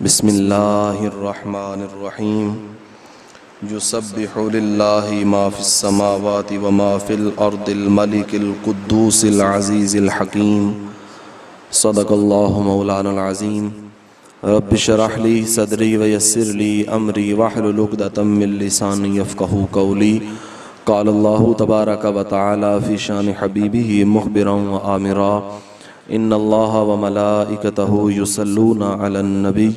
बिस्मिल्लाहिर्रहमानिर्रहीम। युसब्बिहु लिल्लाहि मा फिस्समावाति व मा फिल अर्दिल मलिकिल कुद्दूसिल अज़ीज़िल हकीम। सदक़ल्लाहु मौलाना अज़ीम। रब्बि शरह ली सदरी व यस्सिर ली अमरी वहलुल उक़दतम मिन लिसानी यफ़क़हू क़ौली। क़ालल्लाहु तबारक व तआला फ़ी शान हबीबिही मुख़बिरन व आमिरा। इन्नल्लाहा व मलाइकतहु युसल्लूना अलन नबी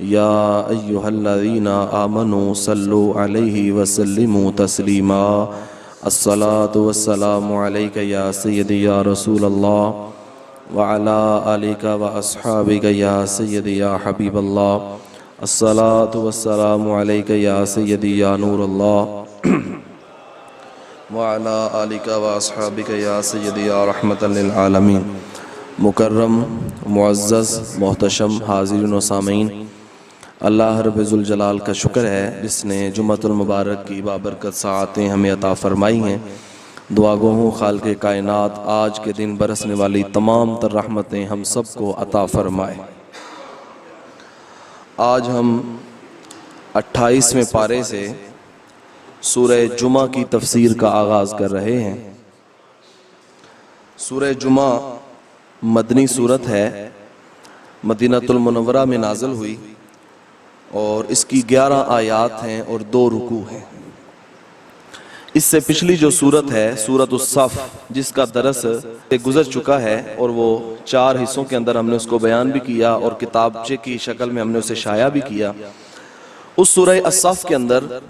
या अय्युहल्लज़ीना आमनू सल्लु अलैहि व सल्लिमू तस्लीमा। अस्सलातु वस्सलामु अलैका या सय्यदी या रसूलल्लाह व अला आलिका व अस्हाबिका या सय्यदी या हबीबल्लाह। अस्सलातु वस्सलामु अलैका या सय्यदी या नूरल्लाह व अला आलिका व अस्हाबिका या सय्यदी या रहमतल लिल आलमीन। मुकर्रम मुअज़्ज़ज़ मोहतशम हाज़िरीन व सामीन, अल्लाह रब्बुल जलाल का शुक्र है जिसने जुम्मतुल मुबारक की बाबरकत साआतें हमें अता फ़रमाई हैं। दुआ गो हूँ खालिक़े कायनात आज के दिन बरसने वाली तमाम तर रहमतें हम सब को अता फ़रमाए। आज हम 28वें पारे से सूरह जुमा की तफसीर का आगाज़ कर रहे हैं। सूरह जुमा मदनी सूरत है, मदीनतुल मुनव्वरा में नाज़िल हुई और इसकी 11 आयात हैं और 2 रुकू हैं। इससे पिछली जो सूरत है सूरत उस-सफ़, जिसका दरस गुजर चुका है और वो 4 हिस्सों के अंदर हमने उसको बयान भी किया और किताबचे की शक्ल में हमने उसे शाया भी किया। उस सूरह उस-सफ़ के अंदर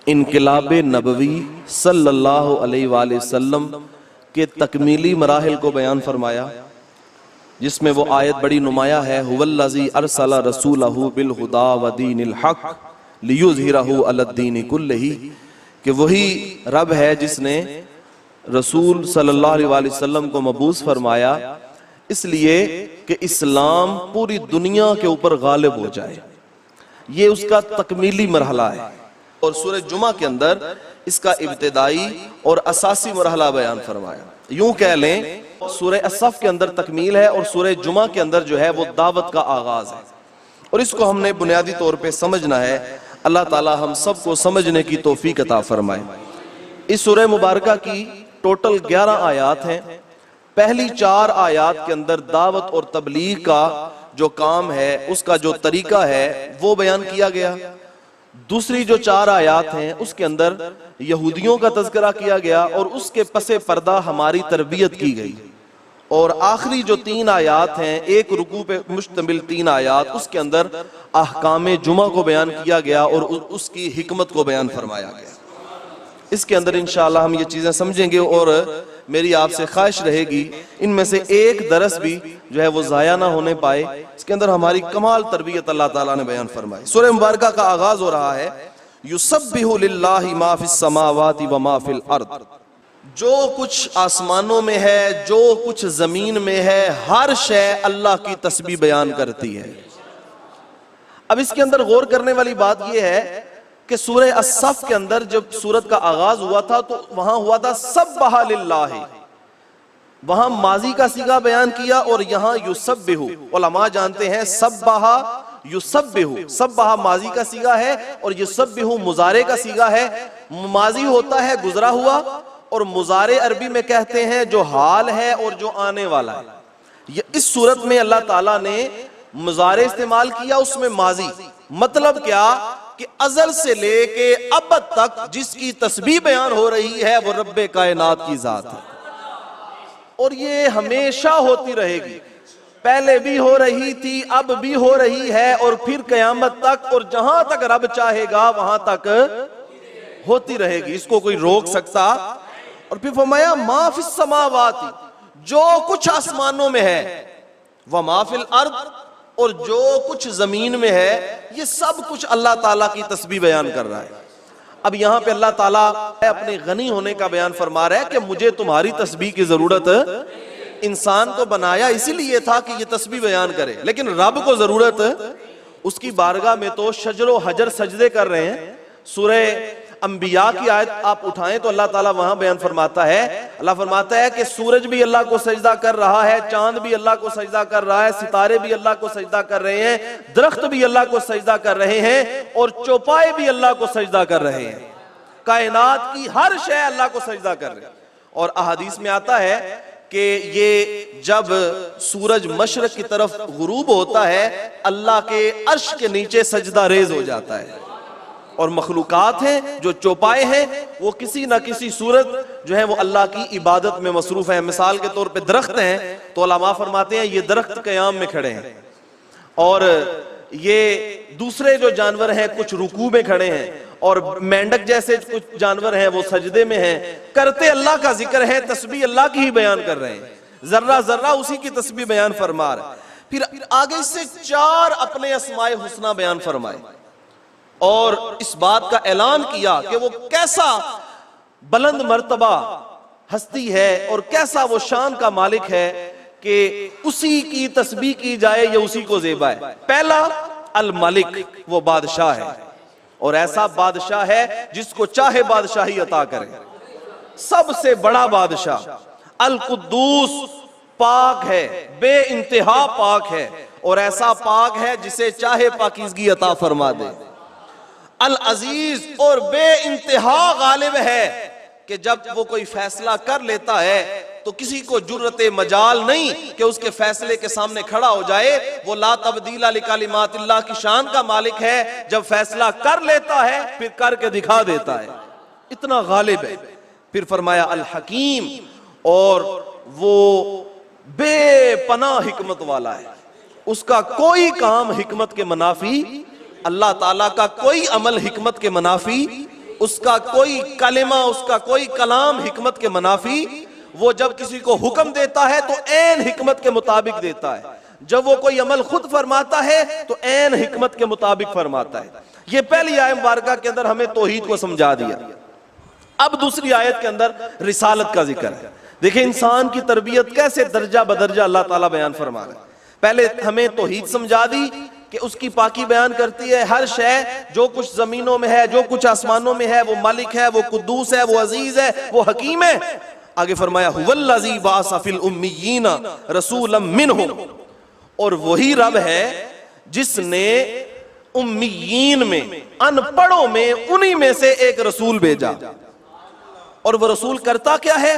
इनक़िलाब नबवी सल्लल्लाहु अलैहि वसल्लम के तकमीली मराहिल को बयान फरमाया, जिसमें वो आयत बड़ी नुमाया है, हुवल्लज़ी अरसला रसूलहु बिल हुदा व दीनिल हक़ लियुज़हिरहु अलद्दीनि कुल्लिही, कि वही रब है जिसने रसूल सल्लल्लाहु अलैहि वसल्लम को मबूस फरमाया इसलिए कि इस्लाम पूरी दुनिया के ऊपर गालिब हो जाए। ये उसका तकमीली मरहला है और सूरह जुमा के अंदर इसका इब्तिदाई और असासी मरहला बयान फरमाया। यूं कह लें सूरह अस-सफ़ के अंदर तकमील है और सूरह जुमा के अंदर जो है वो दावत का आगाज है और इसको हमने बुनियादी तौर पे समझना है। अल्लाह ताला हम सबको समझने की तौफीक अता फरमाए। इस सूरह मुबारका की टोटल 11 आयात हैं। पहली 4 आयात के अंदर दावत और तबलीग का जो काम है, उसका जो तरीका है वो बयान किया गया। दूसरी जो 4 आयात हैं उसके अंदर यहूदियों का तज़किरा किया गया और उसके पसे पर्दा हमारी तरबियत की गई। और आखिरी जो 3 आयात हैं, एक रुकू पे मुश्तमिल 3 आयात, उसके अंदर अहकाम जुमा को बयान किया गया और उसकी हिकमत को बयान फरमाया गया। इसके अंदर इंशाअल्लाह हम ये चीज़ें समझेंगे और मेरी आपसे ख्वाहिश रहेगी इनमें से एक दरस भी जो है वो ज़ाया ना होने पाए। इसके अंदर हमारी कमाल तरबियत अल्लाह ताला ने बयान फरमाई। सूरह मुबारका का आगाज हो रहा है, युसब्बिहु लिल्लाहि मा फिस समावाति व मा फिल अर्द। जो कुछ आसमानों में है, जो कुछ जमीन में है, हर शय अल्लाह की तस्बीह बयान करती है। अब इसके अंदर गौर करने वाली बात यह है कि सूरह अस-सफ़ के अंदर जब सूरत का आगाज हुआ था तो वहां हुआ था सब्बहा लिल्लाहि, वहां माजी का सीगा बयान किया और यहां युसब्बिहु। उलमा जानते हैं सब्बहा युसब्बिहु, सब्बहा माजी का सीगा है और युसब्बिहु मुजारे का सीगा है। माजी होता है गुजरा हुआ और मुजारे अरबी में कहते हैं जो हाल है और जो आने वाला है। ये इस सूरत में अल्लाह ताला ने मुजारे इस्तेमाल किया, उसमें माजी। मतलब क्या कि अजल से लेके अब तक जिसकी तस्बीह बयान हो रही है वो रब्बे कायनात की जात है और ये हमेशा होती रहेगी। पहले भी हो रही थी, अब भी हो रही है और फिर क़यामत तक, और जहां तक रब चाहेगा वहां तक होती रहेगी। इसको कोई रोक सकता? और फिर फरमाया मा फिस समावाति, जो कुछ आसमानों में है, व मा फिल अर्द, और जो कुछ जमीन में है, ये सब कुछ अल्लाह ताला की तस्बीह बयान कर रहा है। अब यहां पे अल्लाह ताला अपने गनी होने का बयान फरमा रहा है कि मुझे तुम्हारी तस्बीह की जरूरत, इंसान को बनाया इसीलिए था कि ये तस्बीह बयान करे, लेकिन रब को जरूरत, उसकी बारगाह में तो शजरो हजर सजदे कर रहे हैं। सूरह अंबिया की आयत आप उठाएं तो अल्लाह ताला वहां बयान फरमाता है, अल्लाह फरमाता है कि सूरज भी अल्लाह को सजदा कर रहा है, चांद भी अल्लाह को सजदा कर रहा है, सितारे भी अल्लाह को सजदा कर रहे हैं, दरख्त भी अल्लाह को सजदा कर रहे हैं और चौपाए भी अल्लाह को सजदा कर रहे हैं। कायनात की हर शय अल्लाह को सजदा कर रही है। और अहादीस में आता है कि ये जब सूरज मशरक की तरफ गुरूब होता है, अल्लाह के अर्श के नीचे सजदा रेज हो जाता है और मखलूकात हैं जो चौपाए हैं वो किसी ना किसी सूरत जो है वो अल्लाह की इबादत में मसरूफ है। मिसाल के तौर पे दरख्त हैं तो उलमा फरमाते हैं ये दरख्त क़याम में खड़े हैं, और ये दूसरे जो जानवर हैं कुछ रुकू में खड़े हैं, और मेंढक जैसे कुछ जानवर हैं वो सजदे में हैं, करते अल्लाह का जिक्र है, तस्बीह अल्लाह की ही बयान कर रहे हैं, जर्रा जर्रा उसी की तस्बीह बयान फरमा रहे हैं। फिर आगे से 4 अपने अस्माए हुस्ना बयान फरमाए और इस बात का ऐलान किया कि वो कैसा बुलंद मर्तबा हस्ती है और कैसा वो शान का मालिक है कि उसी की तस्बीह की जाए, या उसी को ज़ेबा है। पहला अल मलिक, वो बादशाह है और ऐसा बादशाह है जिसको चाहे बादशाही अता करे, सबसे बड़ा बादशाह। अल कुद्दूस, पाक है, बे इंतहा पाक है और ऐसा पाक है जिसे चाहे पाकीज़गी अता फरमा दे। अल अजीज, और बे इंतहा गालिब है कि जब वो कोई फैसला कर लेता है तो किसी को जुर्रते मजाल नहीं कि उसके फैसले के सामने खड़ा हो जाए। वो ला तब्दीला लिकालिमातिल्लाह की शान का मालिक है, जब फैसला कर लेता है फिर करके दिखा देता है, इतना गालिब है। फिर फरमाया अल हकीम, और वो बेपनाह हिकमत वाला है, उसका कोई काम हिकमत के मुनाफी, अल्लाह ताला का कोई अमल हिकमत के मुनाफी, उसका कोई कलिमा, उसका कोई कलाम हिकमत के मुनाफी। वो जब किसी को हुक्म देता है तो ऐन हिकमत के मुताबिक देता है, जब वो कोई अमल खुद फरमाता है तो ऐन हिकमत के मुताबिक फरमाता है। ये पहली आयत मुबारका के अंदर हमें तौहीद को समझा दिया। अब दूसरी आयत के अंदर रिसालत का जिक्र है। देखिए इंसान की तरबियत कैसे दर्जा बदर्जा अल्लाह ताला बयान फरमा रहा है। पहले हमें तौहीद समझा दी कि उसकी पाकी बयान करती है, हर शय जो कुछ जमीनों में है, जो कुछ आसमानों में है, वो मालिक है, वो कुद्दूस है, वो अजीज है, वो हकीम है। आगे फरमाया हुवल्लज़ी बाअसा फिल उम्मियीना रसूलन मिनहुम, और वही रब है जिसने उम्मीयीन में, अनपढ़ों में, उन्हीं में से एक रसूल भेजा। और वो रसूल करता क्या है?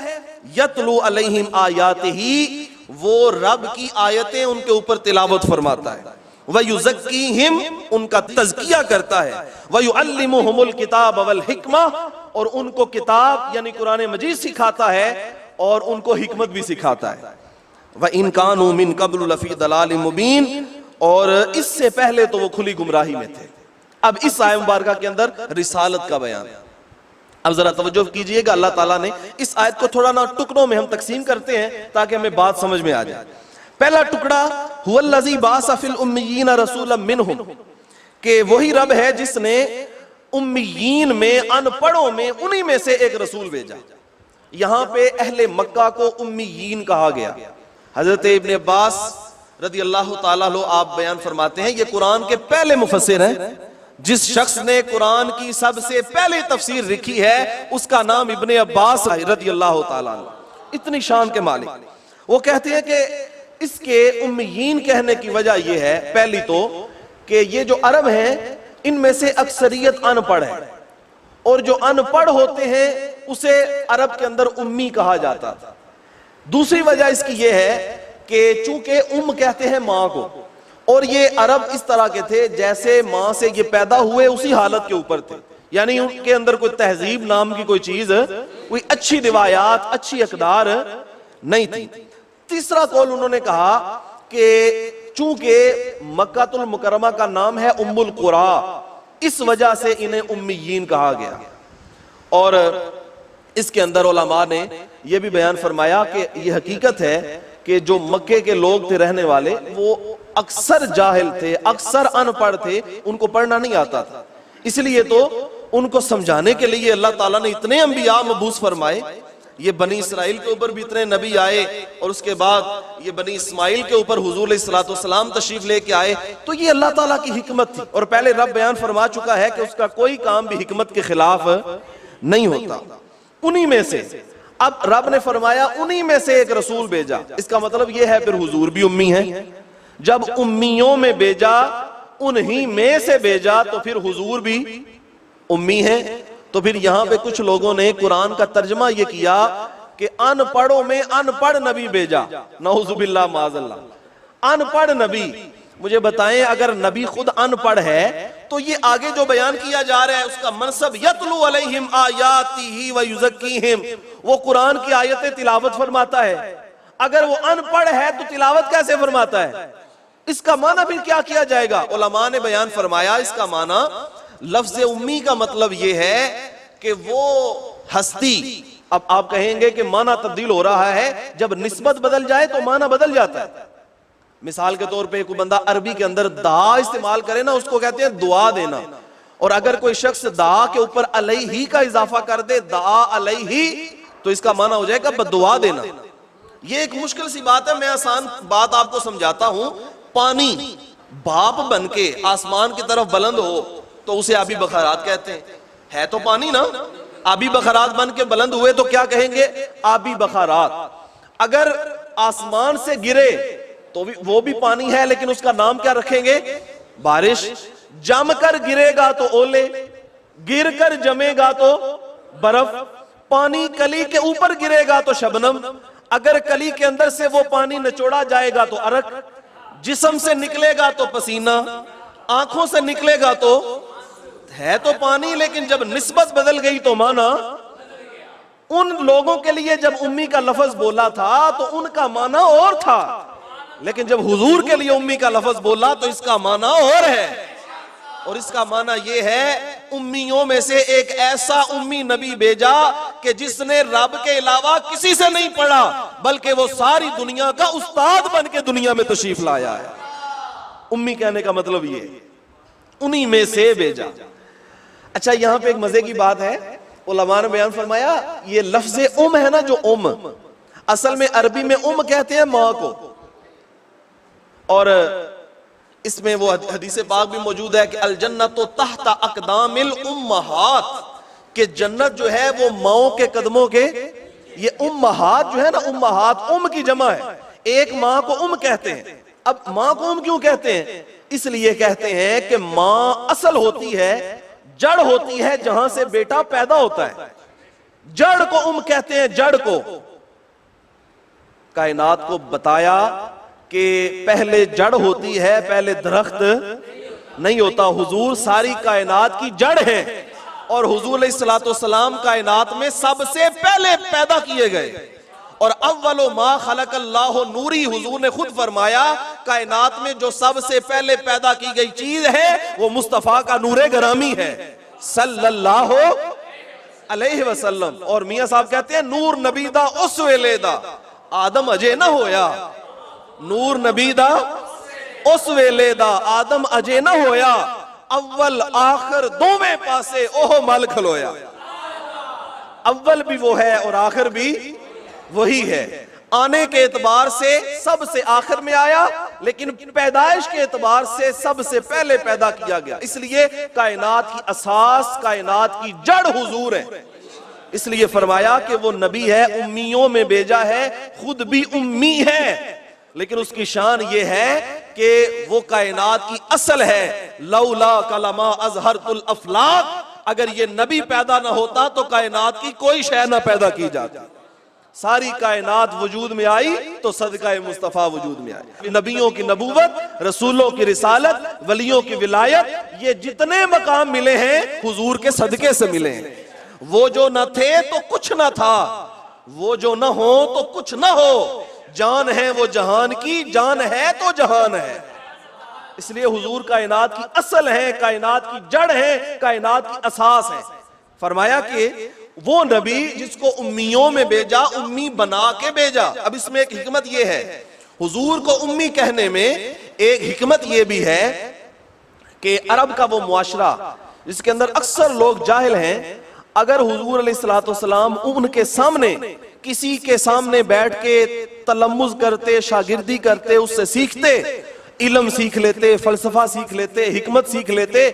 यतलू अलैहिम आयातिही, वो रब की आयतें उनके ऊपर तिलावत फरमाता है। वयुज़क्कीहिम, उनका तज़किया करता है। वयुअल्लिमुहुमुल किताब वल हिकमा, और उनको किताब यानी कुरान मजीद सिखाता है और उनको हिकमत भी सिखाता है। व इन कानू मिन क़ब्लु लफ़ी दलालिम मुबीन, और इससे पहले तो वो खुली गुमराही में थे। अब इस आयत मुबारका के अंदर रिसालत का बयान। अब जरा तवज्जो कीजिएगा, अल्लाह ताला ने इस आयत को थोड़ा ना टुकड़ों में हम तकसीम करते हैं ताकि हमें बात समझ में आ जाए। पहला टुकड़ा हुवल्लज़ी बाअसा फिल उम्मियीना रसूलन मिनहुम, कि वही रब है जिसने उम्मीयीन में, अनपढ़ों में, उन्हीं में से एक रसूल भेजा। यहां पे अहले मक्का को उम्मीयीन कहा गया। हजरत इब्ने अब्बास रदी अल्लाह ताला अन्हु आप बयान फरमाते हैं, ये कुरान के पहले मुफस्सिर हैं। जिस शख्स ने कुरान की सबसे पहले तफसीर लिखी है उसका नाम इब्ने अब्बास रदी अल्लाह ताला अन्हु, इतनी शान के मालिक। वो कहते हैं कि इसके उम्मीयीन कहने की वजह यह है, पहली तो कि ये जो अरब हैं इनमें से अक्सरियत अनपढ़ है, और जो अनपढ़ होते हैं उसे अरब के अंदर उम्मी कहा जाता था। दूसरी वजह इसकी यह है कि चूंकि कहते हैं माँ को, और ये अरब इस तरह के थे जैसे माँ से ये पैदा हुए उसी हालत के ऊपर थे, यानी उनके अंदर कोई तहजीब नाम की कोई चीज, कोई अच्छी रिवायात, अच्छी अकदार नहीं थी। तीसरा कौल उन्होंने कहा कि चूंकि मक्कातुल मुकर्रमा का नाम है उम्मुल कुरा, इस वजह से इन्हें उम्मीयीन कहा गया। और इसके अंदर उलमा ने यह भी बयान फरमाया कि यह हकीकत है कि जो मक्के के लोग थे रहने वाले, वो अक्सर जाहिल थे, अक्सर अनपढ़ थे, उनको पढ़ना नहीं आता था। इसलिए तो उनको समझाने के लिए अल्लाह ताला ने इतने अंबिया मबूस फरमाए ये बनी इसराइल के ऊपर भी इतने नबी आए और उसके बाद ये बनी इस्माइल के ऊपर हुजूर अलैहिस्सलाम तशरीफ लेके आए, तो ये अल्लाह ताला की हिकमत थी। और पहले रब बयान फरमा चुका है कि उसका कोई काम भी हिकमत के खिलाफ नहीं होता। उन्हीं में से अब रब ने फरमाया उन्हीं में से एक रसूल भेजा। इसका मतलब यह है फिर हुजूर भी उम्मी है। जब उम्मियों में भेजा, उन्हीं में से भेजा, तो फिर हुजूर भी उम्मी है। तो फिर यहां पे कुछ लोगों ने कुरान का तर्जमा यह किया कि अनपढ़ों में अनपढ़ नबी भेजा। नऊजुबिल्लाह माज़अल्लाह, अनपढ़ नबी। मुझे बताएं, अगर नबी खुद अनपढ़ है तो ये आगे जो बयान किया जा रहा है उसका मनसब यतलू अलैहिम आयातिही व युज़क्कीहिम, वो कुरान की आयतें तिलावत फरमाता है। अगर वो अनपढ़ है तो तिलावत कैसे फरमाता है? इसका माना फिर क्या किया जाएगा? उलमा ने बयान फरमाया, इसका माना लफ्ज़ उम्मी का मतलब ये है कि वो हस्ती, अब आप कहेंगे कि माना तब्दील हो रहा है, जब निस्बत बदल जाए तो माना बदल जाता है। मिसाल के तौर पे कोई बंदा अरबी के अंदर दा इस्तेमाल करे ना, उसको कहते हैं दुआ देना। और अगर कोई शख्स दा के ऊपर अलैहि का इजाफा कर दे, दा अलैहि, तो इसका माना हो जाएगा बदुआ देना। ये एक मुश्किल सी बात है, मैं आसान बात आपको समझाता हूं। पानी भाप बन के आसमान की तरफ बुलंद हो तो उसे आबी बखारात कहते हैं। है तो पानी ना, आबी बखारात बन के बुलंद हुए तो क्या कहेंगे? आबी बखारात। अगर आसमान से गिरे तो वो भी पानी है, लेकिन उसका नाम क्या रखेंगे? बारिश। जमकर गिरेगा तो ओले, गिरकर जमेगा तो बर्फ। पानी कली के ऊपर गिरेगा तो शबनम, अगर कली के अंदर से वो पानी निचोड़ा जाएगा तो अरक, जिस्म से निकलेगा तो पसीना, आंखों से निकलेगा तो है तो पानी, लेकिन जब निस्बत बदल गई तो माना। उन लोगों के लिए जब उम्मी का लफ्ज बोला था तो उनका माना और था, लेकिन जब हुजूर के लिए उम्मी का लफ्ज बोला तो इसका माना और है। और इसका माना यह है, उम्मियों में से एक ऐसा उम्मी नबी भेजा कि जिसने रब के अलावा किसी से नहीं पढ़ा, बल्कि वो सारी दुनिया का उस्ताद बन के दुनिया में तशरीफ लाया है। उम्मी कहने का मतलब ये, उन्हीं में से भेजा। अच्छा, यहां पे एक मजे की बात है, उलमा ने बयान फरमाया, ये लफ्ज़ उम है ना, जो उम, असल में अरबी में उम कहते हैं माँ को। और इसमें वो हदीस पाक भी मौजूद है कि अल जन्नतु तहता अक़दामिल उम्महात, कि जन्नत जो है वो माओं के कदमों के, ये उम्महात जो है ना, उम्महात उम की जमा है। एक माँ को उम कहते हैं। अब माँ को उम क्यों कहते हैं? इसलिए कहते हैं कि माँ असल होती है, जड़ होती है, जहां से बेटा पैदा होता है। जड़ को उम कहते हैं, जड़ को। कायनात को बताया कि पहले जड़ होती है, पहले दरख्त नहीं होता। हुजूर सारी कायनात की जड़ है और हुजूर अलैहिस्सलाम कायनात में सबसे पहले पैदा किए गए। और अव्वलो मा खलक़ल्लाहु नूरी, हुजूर ने खुद फरमाया कायनात में जो सबसे पहले पैदा की गई चीज है वो मुस्तफा का नूरे गरामी है सल्लल्लाहु अलैहि वसल्लम। और मियां साहब कहते हैं नूर नबी दा उस वेले दा आदम अजे ना होया, नूर नबी दा उस वेले दा आदम अजे ना होया, अव्वल आखिर दोवें पासे ओह मल खलोया। अव्वल भी वो है और आखिर भी वही है। आने के एतबार से सबसे आखिर में आया, लेकिन पैदाइश के एतबार से सबसे पहले पैदा किया गया। इसलिए कायनात की असास, कायनात की जड़ हुजूर है। इसलिए फरमाया कि वो नबी है, उम्मियों में भेजा है, खुद भी उम्मी है, लेकिन उसकी शान ये है कि वो कायनात की असल है। लौला कलमा अज़हरतुल अफलाक, अगर ये नबी पैदा ना होता तो कायनात की कोई शय ना पैदा की जाती। सारी कायनात वजूद में आई तो सदका मुस्तफा वजूद में आई। नबियों की नबूवत, रसूलों की रिसालत, वलियों की विलायत, ये जितने मकाम मिले हैं हुजूर के सदके से मिले हैं। वो जो न थे तो कुछ न था, वो जो न हो तो कुछ न हो। जान है वो जहान की, जान है तो जहान है। इसलिए हुजूर कायनात की असल है, कायनात की जड़ है, कायनात की असास है। फरमाया कि वो नबी जिसको उम्मियों में भेजा, उम्मी बना के भेजा। अब इसमें एक हिकमत ये है, हुजूर को उम्मी कहने में एक हिकमत ये भी है कि अरब का वो मुआशरा जिसके अंदर अक्सर लोग जाहिल हैं, अगर हुजूर अलैहिस्सलाम उनके सामने किसी के सामने बैठ के तलम्मुज़ करते, शागिर्दी करते, उससे सीखते, इल्म सीख लेते, फलसफा सीख लेते, हिकमत सीख लेते,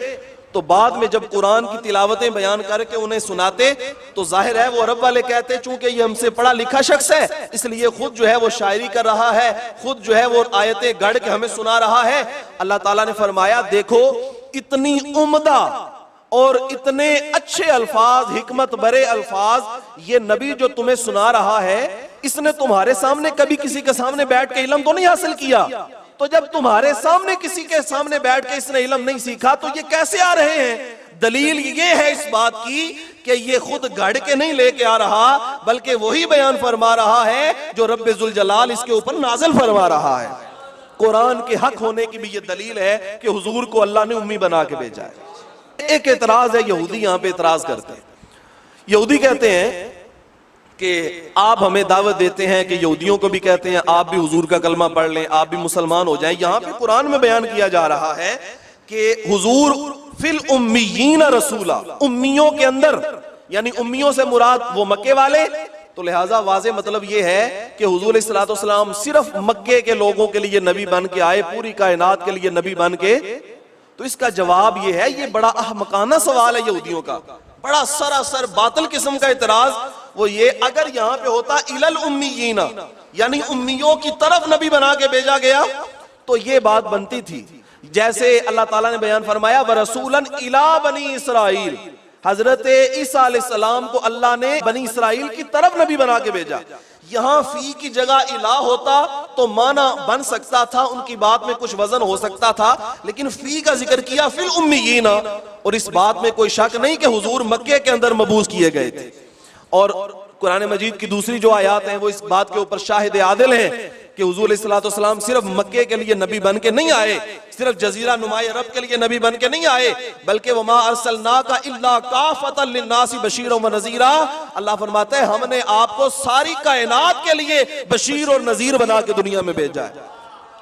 तो बाद में जब कुरान की तिलावतें बयान करके उन्हें सुनाते तो जाहिर है वो अरब वाले कहते चूंकि ये हमसे पढ़ा लिखा शख्स है इसलिए खुद जो है वो शायरी कर रहा है, खुद जो है वो आयतें गढ़ के हमें सुना रहा है। अल्लाह ताला ने फरमाया देखो इतनी उम्दा और इतने अच्छे अल्फाज, हिकमत भरे अल्फाज ये नबी जो तुम्हें सुना रहा है इसने तुम्हारे सामने कभी किसी के सामने बैठ के इल्म तो नहीं हासिल किया, तो जब तुम्हारे सामने किसी के सामने बैठ के इसने इल्म नहीं सीखा तो ये कैसे आ रहे हैं। दलील ये है इस बात की कि ये खुद गढ़ के नहीं लेके आ रहा बल्कि वही बयान फरमा रहा है जो रब्बे जुल जलाल इसके ऊपर नाज़िल फरमा रहा है। कुरान के हक होने की भी ये दलील है कि हुजूर को अल्लाह ने उम्मी बना के भेजा है। एक एतराज है, यहूदी यहां पे एतराज करते हैं। यहूदी कहते हैं कि आप हमें दावत देते हैं कि यहूदियों को भी कहते हैं आप भी हुजूर का कलमा पढ़ लें, आप भी मुसलमान हो जाएं। यहां पे कुरान में बयान किया जा रहा है कि हुजूर फिल उम्मीयीन रसूला, उम्मियों के अंदर, यानी उम्मियों से मुराद वो मक्के वाले, तो लिहाजा वाज़े मतलब ये है कि हुजूर सल्लल्लाहु अलैहि वसल्लम सिर्फ मक्के के लोगों के लिए नबी बन के आए, पूरी कायनात के लिए नबी बन के। तो इसका जवाब ये है, ये बड़ा अहमकाना सवाल है यहूदियों का, बड़ा सरासर बातिल किस्म का इतराज। वो ये अगर यहाँ पे होता इलल उम्मीयीना यानी उम्मियों की तरफ नबी बना के भेजा गया तो ये बात बनती थी। जैसे अल्लाह ताला ने बयान फरमाया व रसूलन इला बनी इसराइल, हजरत ईसा अलैहिस्सलाम को अल्लाह ने बनी इसराइल की तरफ नबी बना के भेजा। यहाँ फी की जगह इला होता तो माना बन सकता था, उनकी बात में कुछ वजन हो सकता था, लेकिन फी का जिक्र किया फिल उम्मीयीना, और इस बात में कोई शक नहीं कि हुजूर मक्के के अंदर मबूस किए गए थे। और कुरान मजीद की दूसरी जो आयात हैं वो इस बात के ऊपर शाहिद आदिल हैं कि हुजूर सल्लल्लाहु अलैहि वसल्लम सिर्फ मक्के के लिए नबी बन के नहीं आए, सिर्फ जजीरा नुमाए अरब के लिए नबी बन के नहीं आए, बल्कि वमा अरसलनाका इल्ला काफतन लिन्नासी बशीरन व नज़ीरा। अल्लाह फरमाता है हमने आपको सारी कायनात के लिए बशीर और नज़ीर बना के दुनिया में भेजा है।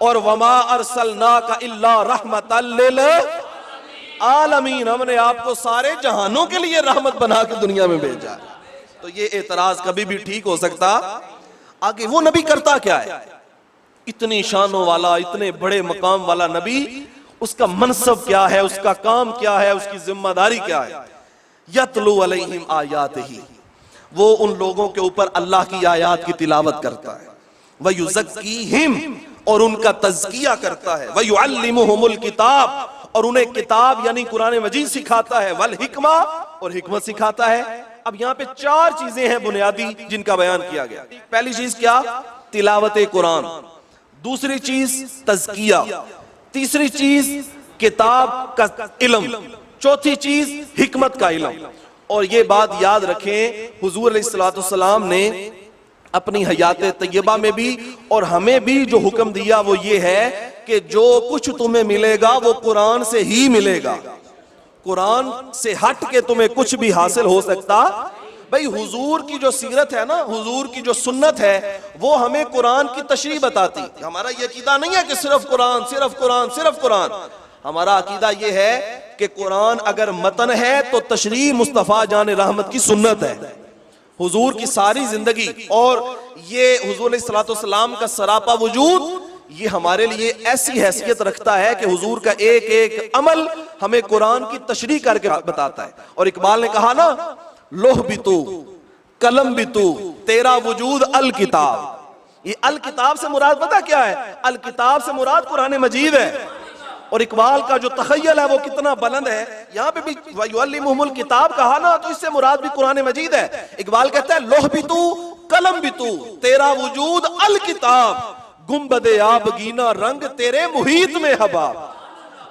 और वमा अरसलनाका इल्ला रहमतल लिल आलमीन, हमने आपको सारे जहानों के लिए रहमत बना के दुनिया में भेजा है। तो ये एतराज कभी भी ठीक हो सकता। आगे वो नबी करता क्या है, इतनी शानों वाला, इतने बड़े मकाम वाला नबी, उसका मनसब क्या है, उसका काम क्या है, उसकी जिम्मेदारी क्या है। यतलू अलैहिम आयातिही, वो उन लोगों के ऊपर अल्लाह की आयात की तिलावत करता है। व युज़क्कीहिम, और उनका तज़किया करता है। व युअल्लिमुहुमुल किताब, और उन्हें किताब यानी कुरान मजीद सिखाता है। वल हिकमा, और हिकमत सिखाता है। अब यहाँ पे चार चीजें हैं बुनियादी जिनका बयान किया गया। पहली चीज क्या, तिलावत कुरान, दूसरी चीज तज़किया, तीसरी चीज किताब का इल्म, चौथी चीज हिकमत का इल्म। और ये बात याद रखें, हुजूर अलैहिस्सलातु वस्सलाम ने अपनी हयात तय्यबा में भी और हमें भी जो हुक्म दिया वो ये है कि जो कुछ तुम्हें मिलेगा वो कुरान से ही मिलेगा, कुरान से हट के तुम्हें कुछ भी हासिल हो सकता। भाई हुजूर की जो सीरत है ना, हुजूर की जो सुन्नत है वो हमें कुरान की तशरीह बताती। हमारा ये अकीदा नहीं है कि सिर्फ कुरान सिर्फ कुरान सिर्फ कुरान, हमारा अकीदा ये है कि कुरान अगर मतन है तो तशरीह मुस्तफ़ा जान रहमत की सुन्नत है, हुजूर की सारी जिंदगी। और ये हुजूर अलैहिस्सलातु वस्सलाम का सरापा वजूद ये हमारे लिए ऐसी हैसियत रखता है कि हुजूर का एक एक अमल हमें कुरान की तशरीह करके बताता है। और इकबाल ने कहा ना, लोह भी तू कलम भी तू तेरा वजूद अल किताब। ये अल किताब से मुराद पता क्या है, अल किताब से मुराद कुरान मजीद है। और इकबाल का जो तखय्युल है वो कितना बुलंद है। यहाँ पे भी वयुअल्लिमुहुमुल किताब कहा ना, तो इससे मुराद भी कुरान मजीद है। इकबाल कहता है लोह भी तू कलम भी तू तेरा वजूद अल किताब, गुम्बदे आबगीना रंग तेरे मुहीत में हबाब,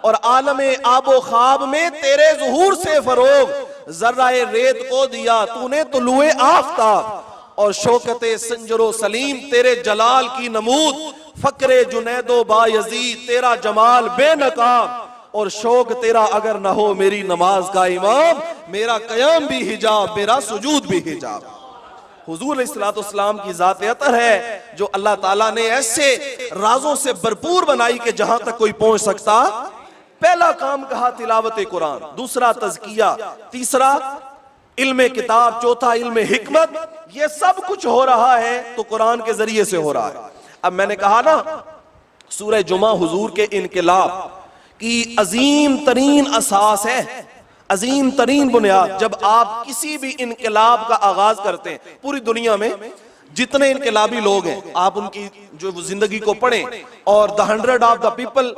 और आलमे आबो ख्वाब में तेरे ज़ुहूर से फरोग, जर्राए रेत को दिया तूने तुलुए आफताब, और शौकते संजरो सलीम तेरे जलाल की नमूद, फकरे जुनैदो बायजीद तेरा जमाल बेनकाब, और शौक तेरा अगर न हो मेरी नमाज का इमाम, मेरा कयाम भी हिजाब मेरा सुजूद भी हिजाब। हुजूर अलैहिस्सलातु वस्सलाम की ज़ात अतर है जो अल्लाह ताला ने ऐसे राजों से भरपूर बनाई कि जहां तक कोई पहुंच सकता। पहला काम कहा तिलावत कुरान, दूसरा तज़किया, तीसरा इल्म किताब, चौथा इल्म हिकमत, ये सब कुछ हो रहा है तो कुरान के जरिए से हो रहा है। अब मैंने कहा ना, सूरह जुमा हुजूर के इनकलाब की अजीम तरीन असास है, अजीम तरीन बुनियाद। जब आप किसी भी इनकलाब का आगाज करते हैं, पूरी दुनिया में जितने इनकलाबी लोग हैं आप उनकी जो जिंदगी को पढ़ें, और द 100 ऑफ द पीपल,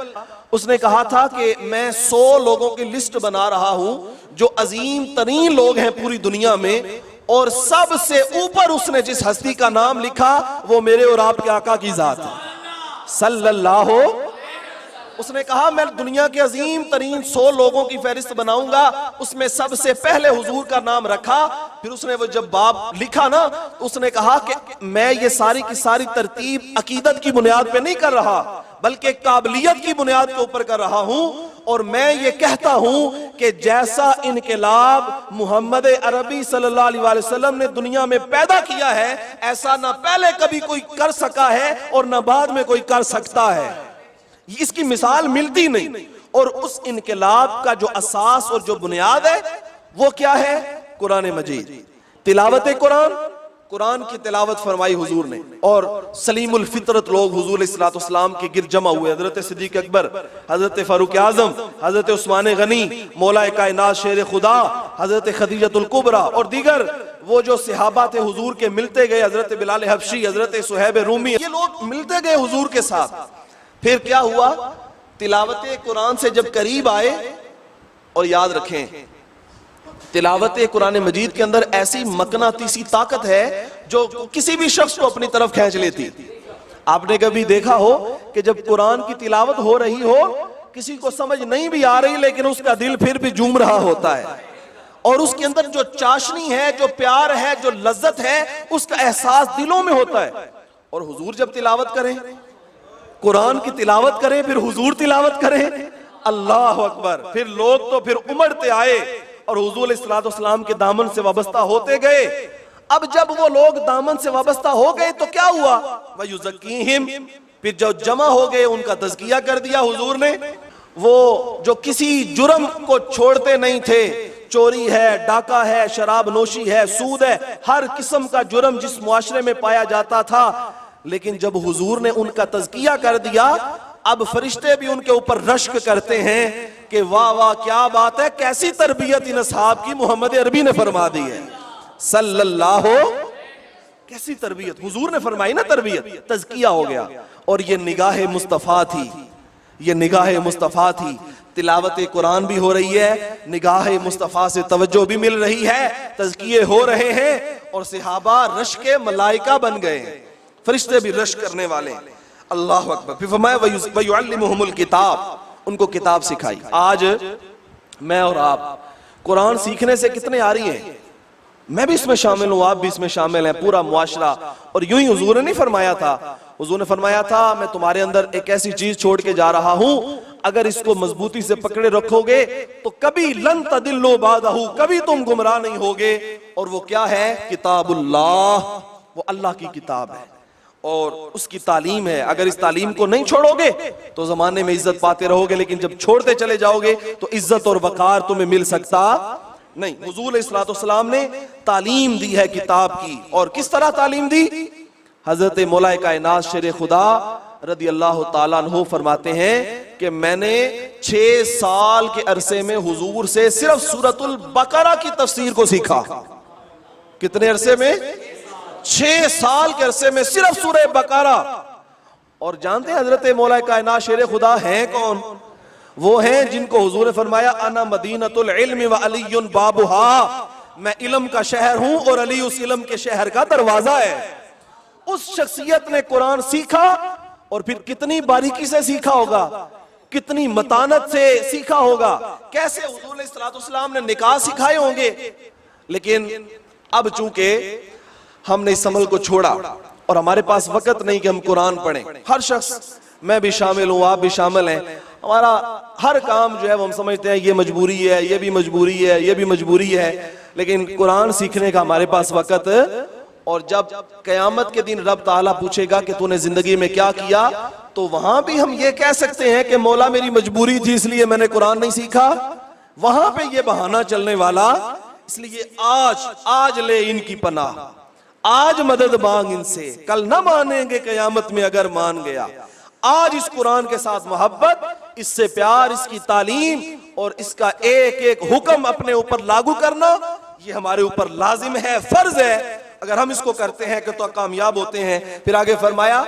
उसने कहा था कि मैं 100 लोगों की लिस्ट बना रहा हूं जो अजीम तरीन लोग हैं पूरी दुनिया में, और सबसे ऊपर उसने जिस हस्ती का नाम लिखा वो मेरे और आपके आका की जात है सल्लल्लाहु। उसने कहा मैं दुनिया के अजीम तरीन 100 लोगों की फहरिस्त बनाऊंगा, उसमें सबसे पहले हुजूर का नाम रखा। फिर उसने वो जब बाब लिखा ना, उसने कहा कि मैं ये सारी की सारी तरतीब अकीदत की बुनियाद पे नहीं कर रहा, बल्कि काबिलियत की बुनियाद के ऊपर कर रहा हूं। और मैं ये कहता हूं कि जैसा इनकलाब मोहम्मद अरबी सल्लल्लाहु अलैहि वसल्लम ने दुनिया में पैदा किया है, ऐसा ना पहले कभी कोई कर सका है और ना बाद में कोई कर सकता है। इसकी मिसाल मिलती नहीं। और उस इनकलाब का जो असास और जो बुनियाद है वो क्या है? कुरान मजीद, तिलावत कुरान। कुरान की तिलावत फरमाई हुजूर ने, और सलीमुल फितरत लोग हुजूर अलैहिस्सलातु वस्सलाम के गिर जमा हुए। हजरत सिद्दीक अकबर, हजरत फारूक आजम, हजरत उस्मान गनी, मौला कायनात शेर खुदा, हजरत खदीजतुल कुबरा और दीगर वो जो सहाबा थे हुजूर के, मिलते गए। हजरत बिलाल हबशी, हजरत सुहैब रूमी, ये लोग मिलते गए हुजूर के साथ। फिर क्या हुआ? तिलावत कुरान से जब करीब आए, और याद रखें तिलावत कुरान मजीद के अंदर ऐसी मकनातीसी ताकत है जो किसी भी शख्स को अपनी तरफ खींच लेती। आपने कभी देखा हो कि जब कुरान की तिलावत हो रही हो, किसी को समझ नहीं भी आ रही, लेकिन उसका दिल फिर भी झूम रहा होता है, और उसके अंदर जो चाशनी है, जो प्यार है, जो लज्जत है, उसका एहसास दिलों में होता है। और हुजूर जब तिलावत करें, कुरान की तिलावत करें, फिर हुजूर तिलावत करें, अल्लाह अकबर, फिर लोग तो फिर उमड़ते आए और हुजूर अलैहिस्सलातु वस्सलाम के दामन से वाबस्ता होते गए। अब जब वो लोग दामन से वाबस्ता हो गए तो क्या हुआ? वयुज़क्कीहिम, फिर जो जमा हो गए उनका तज़किया कर दिया हुजूर ने। वो जो किसी जुर्म को छोड़ते नहीं थे, चोरी है, डाका है, शराब नोशी है, सूद है, हर किस्म का जुर्म जिस मुआशरे में पाया जाता था, लेकिन जब हुजूर ने उनका तज़किया कर दिया, अब फरिश्ते भी उनके ऊपर रश्क करते हैं कि वाह वाह क्या बात है, कैसी तरबियत इन असहाब की मोहम्मद अरबी ने फरमा दी है सल्लल्लाहु। कैसी तरबियत हुजूर ने फरमाई ना, तरबियत, तज़किया हो गया। और ये निगाह मुस्तफ़ा थी, ये निगाह मुस्तफ़ा थी। तिलावत कुरान भी हो रही है, निगाह मुस्तफ़ा से तवज्जो भी मिल रही है, तज़किये हो रहे हैं, और सहाबा रश्क मलाइका बन गए, फरिश्ते भी रश्क करने वाले। अल्लाह अकबर। फिर फरमाया वयुअल्लिमुहुमुल किताब, उनको किताब सिखाई। आज मैं और आप कुरान सीखने से कितने आ रही हैं? मैं भी इसमें शामिल हूं, आप भी इसमें शामिल हैं, पूरा मुआशरा। और यूं ही हुजूर ने नहीं फरमाया था, हुजूर ने फरमाया था मैं तुम्हारे अंदर एक ऐसी चीज छोड़ के जा रहा हूं, अगर इसको मजबूती से पकड़े रखोगे तो कभी लन तदिल्लु बादहु, कभी तुम गुमराह नहीं होगे। और वो क्या है? किताबुल्लाह, वो अल्लाह की किताब है और उसकी तालीम है। अगर इस तालीम को नहीं छोड़ोगे तो जमाने में इज्जत पाते रहोगे, लेकिन जब छोड़ते चले जाओगे तो इज्जत और वकार तुम्हें मिल सकता नहीं। हुजूर अलैहिस्सलातु वस्सलाम ने तालीम दी है किताब की। और किस तरह तालीम दी? हजरत मौला कायनात शेर खुदा रदी अल्लाह ताला अन्हु फरमाते हैं कि मैंने 6 साल के अरसे में हुजूर से सिर्फ सूरतुल बकरा की तफसीर को सीखा। कितने अरसे में? 6 साल के अरसे में सिर्फ सूरह बकरा। और जानते हैं हजरत मौला कायनात शेर खुदा हैं कौन? वो हैं जिनको हुजूर ने फरमाया अना मदीनतुल इल्म व अलीयुन बाबुहा, मैं इल्म का शहर हूं और अली उस इल्म के शहर का दरवाजा है। उस शख्सियत ने कुरान सीखा, और फिर कितनी बारीकी से सीखा होगा, कितनी मतानत से सीखा होगा, कैसे हुजूर अलैहिस्सलातु वस्सलाम ने निकाह सिखाए होंगे। लेकिन अब चूंकि हमने इस अमल को छोड़ा और हमारे पास वक्त नहीं कि हम कुरान पढ़ें, हर शख्स, मैं भी शामिल हूं, आप भी शामिल हैं, हमारा हर काम जो है वो हम समझते हैं ये मजबूरी है, ये भी मजबूरी है, ये भी मजबूरी है, लेकिन कुरान सीखने का हमारे पास वक्त। और जब कयामत के दिन रब ताला पूछेगा कि तूने जिंदगी में क्या किया, तो वहां भी हम ये कह सकते हैं कि मौला मेरी मजबूरी थी इसलिए मैंने कुरान नहीं सीखा। वहां पे ये बहाना चलने वाला इसलिए आज ले इनकी पनाह, आज मदद मांग इनसे, कल न मानेंगे कयामत में अगर मान गया। आज इस कुरान के साथ मोहब्बत, इससे प्यार, इसकी तालीम और इसका एक एक हुक्म अपने ऊपर लागू करना, ये हमारे ऊपर लाजिम है, फर्ज है। अगर हम इसको करते हैं तो कामयाब होते हैं। फिर आगे फरमाया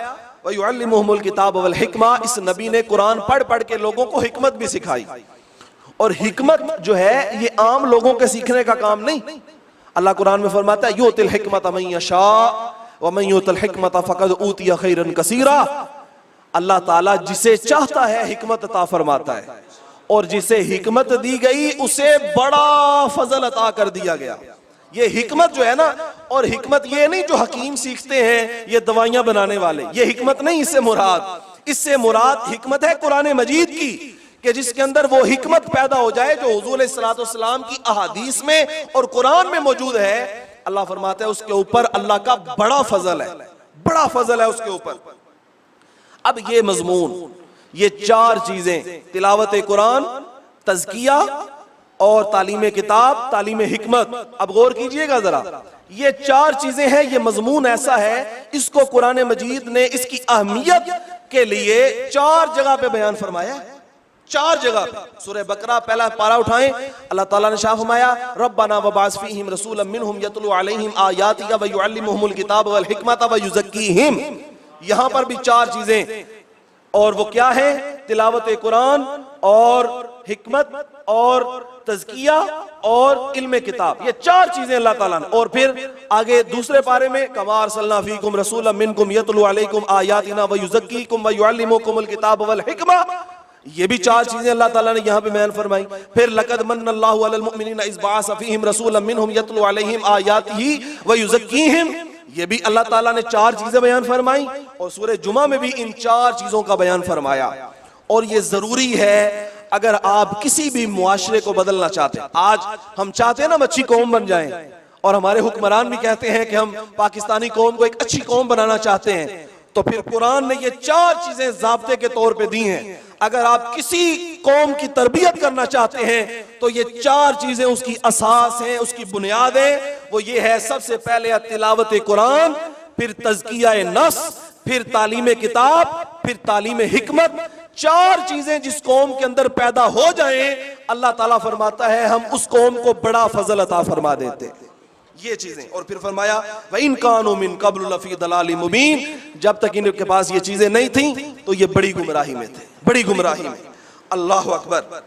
वयुअल्लिमुहुमुल किताब वल हिकमा, इस नबी ने कुरान पढ़ पढ़ के लोगों को हिकमत भी सिखाई। और हिकमत जो है ये आम लोगों के सीखने का काम नहीं। अल्लाह कुरान में फरमाता है युतिल हिकमत मन यशा व मन युतिल हिकमत फक़द ऊतिया खैरन कसीरा। अल्लाह ताला जिसे चाहता है हिकमत अता फरमाता है, और जिसे हिकमत दी गई उसे बड़ा फजल अता कर दिया गया। ये हिकमत जो है ना, और हिकमत ये नहीं जो हकीम सीखते हैं, ये दवाइयां बनाने वाले, ये हिकमत नहीं। इससे मुराद हिकमत है कुरान मजीद की, कि जिसके अंदर वो हिकमत पैदा हो जाए जो हुजूर सल्लल्लाहु अलैहि वसल्लम की अहादीस में और कुरान में मौजूद है। अल्लाह फरमाता है उसके ऊपर अल्लाह का बड़ा फजल है, बड़ा फजल है उसके ऊपर। अब ये मजमून, ये चार चीजें, तिलावत कुरान, तज़किया और तालीम किताब, तालीम हिकमत, अब गौर कीजिएगा जरा, ये चार चीजें हैं। ये मजमून ऐसा है, इसको कुरान मजीद ने इसकी अहमियत के लिए चार जगह पे बयान फरमाया है। चार जगह पे सूरह बकरा पहला पारा उठाएं, अल्लाह ताला ने शाह फरमाया रब्बना वबाअस फीहिम रसूलन मिनहुम यतलू अलैहिम आयातिका व युअल्लिमुहुमुल किताब वल हिकमत व युज़क्कीहिम। यहां पर भी चार चीजें, और वो क्या है? तिलावत कुरान और हिकमत और तज़किया और इल्म किताब, ये चार चीजें अल्लाह ताला ने। और फिर आगे दूसरे पारे में कमा अरसलना फीकुम रसूलन मिनकुम यतलू अलैकुम आयातिना व युज़क्कीकुम व युअल्लिमुकुमुल किताब वल हिकमा, ये भी चार चीजें अल्लाह ताला ने यहाँ पे बयान फरमाई। फिर लक़द मन्नल्लाहु अलल मुमिनीना इज़ बअस फीहिम रसूलन मिनहुम यतलू अलैहिम आयातिही व युज़क्कीहिम, ये भी अल्लाह ताला ने चार चीजें बयान फरमाई। और सूरह जुमा में भी इन चार चीजों का बयान फरमाया। और ये जरूरी है अगर आप किसी भी मुआशरे को बदलना चाहते हैं। आज हम चाहते हैं ना अच्छी कौम बन जाएं, और हमारे हुक्मरान भी कहते हैं कि हम पाकिस्तानी कौम को एक अच्छी कौम बनाना चाहते हैं। तो फिर कुरान ने ये चार चीजें ज़ाब्ते के तौर पे दी हैं। अगर आप किसी कौम की तरबियत करना चाहते हैं तो ये चार चीजें उसकी असास हैं, उसकी बुनियाद है। वो ये है, सबसे पहले तिलावत कुरान, फिर तज़किया नफ्स, फिर तालीम किताब, फिर तालीम हिकमत। चार चीजें जिस कौम के अंदर पैदा हो जाएं, अल्लाह ताला फरमाता है हम उस कौम को बड़ा फजल अता फरमा देते हैं। ये चीजें, और फिर फरमाया व इन कानू मिन क़ब्ल लफ़ी दलालिम मुबीन, जब तक इनके पास ये चीजें नहीं थी तो ये बड़ी गुमराही में थे, बड़ी गुमराही में। अल्लाह अकबर।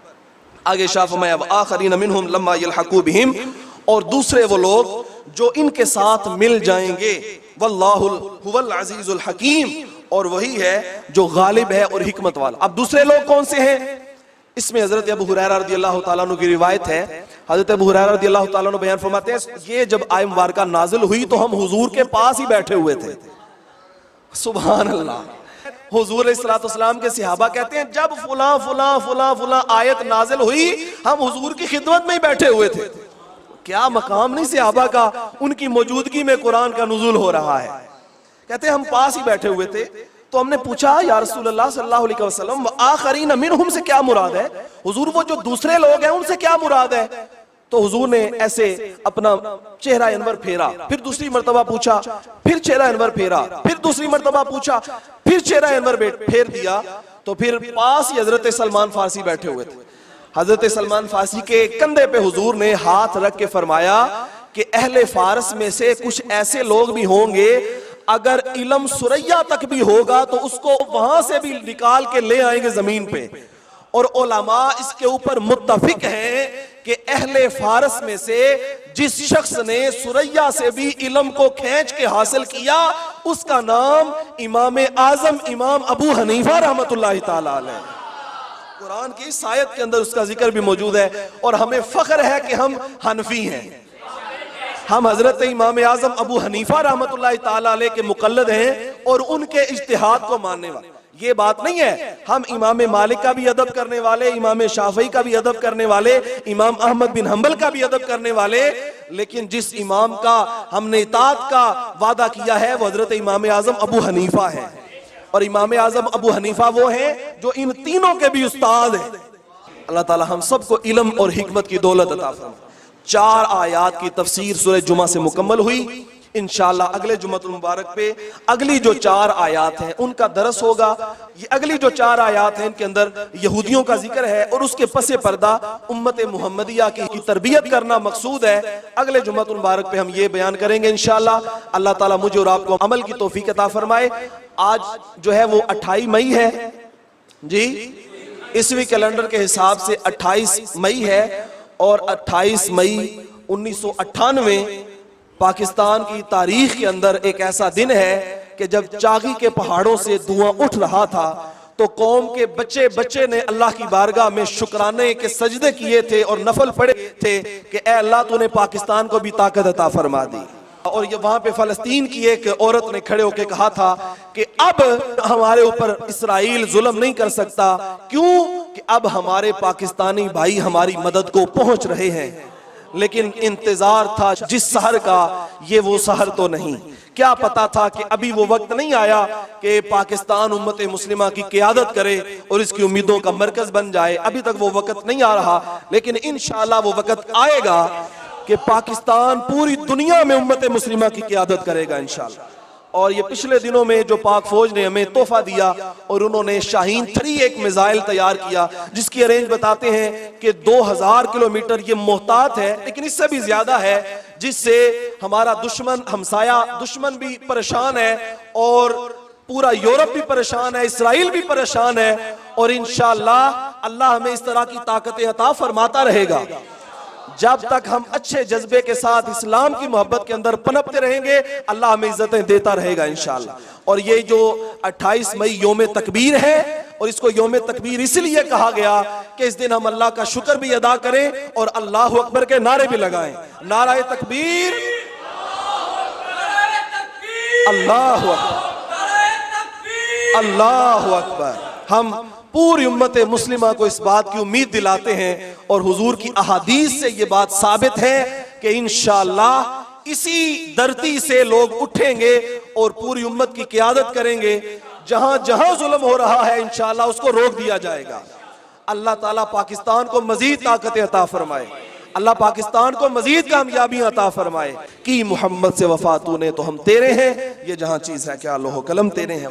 आगे शाह फरमाया व आखरीन मिनहुम लम्मा यल्हक़ू बिहिम, और दूसरे वो लोग जो इनके साथ मिल जाएंगे। वल्लाहु हुवल अज़ीज़ुल हकीम, और वही है जो गालिब है और हिकमत वाला। अब दूसरे लोग कौन से हैं? इसमें हजरत अबू हुरैरा रज़ियल्लाहु ताला अन्हु की रिवायत है। हजरत अबू हुरैरा रज़ियल्लाहु ताला अन्हु बयान फरमाते हैं, ये जब आयत मुबारका नाजिल हुई तो हम हुजूर के पास ही बैठे हुए थे। सुभान अल्लाह। हुजूर अलैहिस्सलातु वस्सलाम के सहाबा कहते हैं जब फुला फुला फुला फुला आयत नाजिल हुई हम हुजूर की खिदमत में ही बैठे हुए थे। क्या मकाम नहीं सहाबा का, उनकी मौजूदगी में कुरान का नुज़ूल हो रहा है। कहते हैं हम पास ही बैठे हुए थे, तो हमने पूछा या रसूलल्लाह सल्लल्लाहु अलैहि वसल्लम आखरीन मिनहुम से क्या मुराद है? हुजूर वो जो दूसरे लोग हैं उनसे क्या मुराद है? तो हुजूर ने ऐसे अपना चेहरा अनवर फेरा, फिर दूसरी मर्तबा पूछा, फिर चेहरा अनवर फेरा, फिर दूसरी मर्तबा पूछा, फिर चेहरा अनवर फेर दिया। तो फिर पास ही हजरत सलमान फारसी बैठे हुए थे। हजरत सलमान फारसी के कंधे पे हुजूर ने हाथ रख के फरमाया कि अहले फारस में से कुछ ऐसे लोग भी होंगे, अगर इल्म सुरैया तक भी होगा तो उसको वहां से भी निकाल के ले आएंगे जमीन पे। और उलमा इसके ऊपर मुत्तफिक हैं कि अहले फारस में से जिस शख्स ने सुरैया से भी इल्म को खींच के हासिल किया उसका नाम इमाम आजम इमाम अबू हनीफा रहमतुल्लाहि ताला अलैह। कुरान की इस आयत के अंदर उसका जिक्र भी मौजूद है। और हमें फख्र है कि हम हनफी हैं, हम हजरत इमाम आजम अबू हनीफा रहमतुल्लाहि ताला अलैह के मुक़ल्लिद हैं और उनके इज्तिहाद को मानने वाले। ये बात नहीं है हम इमाम मालिक का भी अदब करने वाले, इमाम शाफई का भी अदब करने वाले, इमाम अहमद बिन हंबल का भी अदब करने वाले, लेकिन जिस इमाम का हमने इताअत का वादा किया है वो हजरत इमाम आजम अबू हनीफा है। और इमाम आजम अबू हनीफा वो है जो इन तीनों के भी उस्ताद हैं। अल्लाह ताला हम सबको इल्म और हिकमत की दौलत अता फरमाए। 4 आयात की तफसीर सूरह जुमा से मुकम्मल हुई। इंशाअल्लाह अगले जुम्मतुल मुबारक पे अगली जो 4 आयात हैं उनका दरस होगा। ये अगली जो 4 आयात हैं इनके अंदर यहूदियों का जिक्र है और उसके पसे पर्दा उम्मत मुहम्मदिया की तरबियत करना मकसूद है। अगले जुम्मतुल मुबारक पे हम ये बयान करेंगे इंशाअल्लाह। अल्लाह ताला मुझे और आपको अमल की तौफीक अता फरमाए। आज जो है वो 28 मई है जी, ईस्वी कैलेंडर के हिसाब से 28 मई है और 28 मई 1998 पाकिस्तान की तारीख के अंदर एक ऐसा दिन है कि जब चागी के पहाड़ों से धुआं उठ रहा था तो कौम के बच्चे बच्चे ने अल्लाह की बारगाह में शुक्राने के सजदे किए थे और नफल पढ़े थे कि ए अल्लाह तूने पाकिस्तान को भी ताकत अता फरमा दी। और ये वहां पे फलस्तीन की एक औरत ने खड़े होकर कहा था कि अब हमारे ऊपर इसराइल जुल्म नहीं कर सकता, क्यों कि अब हमारे पाकिस्तानी भाई हमारी मदद को पहुंच रहे हैं। लेकिन इंतजार था जिस सहर का ये वो सहर तो नहीं। क्या पता था कि अभी वो वक्त नहीं आया कि पाकिस्तान उम्मत मुस्लिमा की क़ियादत करे और इसकी उम्मीदों का मरकज बन जाए। अभी तक वो वक्त नहीं आ रहा, लेकिन इंशाअल्लाह वो वक्त आएगा कि पाकिस्तान पूरी दुनिया में उम्मत मुस्लिमा की क़ियादत करेगा इंशाअल्लाह। और ये पिछले दिनों में जो पाक फौज ने हमें तोहफा दिया और उन्होंने शाहीन 3 एक मिसाइल तैयार किया जिसकी रेंज बताते हैं कि 2000 किलोमीटर। ये मोहतात है लेकिन इससे भी ज्यादा है, जिससे हमारा दुश्मन हमसाया दुश्मन भी परेशान है और पूरा यूरोप भी परेशान है, इसराइल भी परेशान है। और इंशाअल्लाह अल्लाह हमें इस तरह की ताकतें अता फरमाता रहेगा। जब तक हम अच्छे जज्बे के साथ इस्लाम की मोहब्बत के अंदर पनपते रहेंगे अल्लाह हमें इज्जतें देता रहेगा इंशाअल्लाह। और ये जो 28 मई योम तकबीर है और इसको योम तकबीर इसलिए कहा गया कि इस दिन हम अल्लाह का शुक्र भी अदा करें और अल्लाह अकबर के नारे भी लगाएं। नाराए तकबीर, अल्लाह अकबर, अल्लाह अकबर। हम पूरी उम्मत मुस्लिमा को इस बात की उम्मीद दिलाते हैं और हुजूर की अहादीस से ये बात साबित है कि इंशाअल्लाह इसी धरती से लोग उठेंगे और पूरी उम्मत की क़ियादत करेंगे। जहां जहां जुल्म हो रहा है इंशाअल्लाह उसको रोक दिया जाएगा। अल्लाह ताला पाकिस्तान को मजीद ताकतें अता फरमाए, अल्लाह पाकिस्तान को मजीद कामयाबी अता फरमाए। कि मोहम्मद से वफा तूने तो हम तेरे हैं, ये जहां चीज है क्या लोहो कलम तेरे हैं।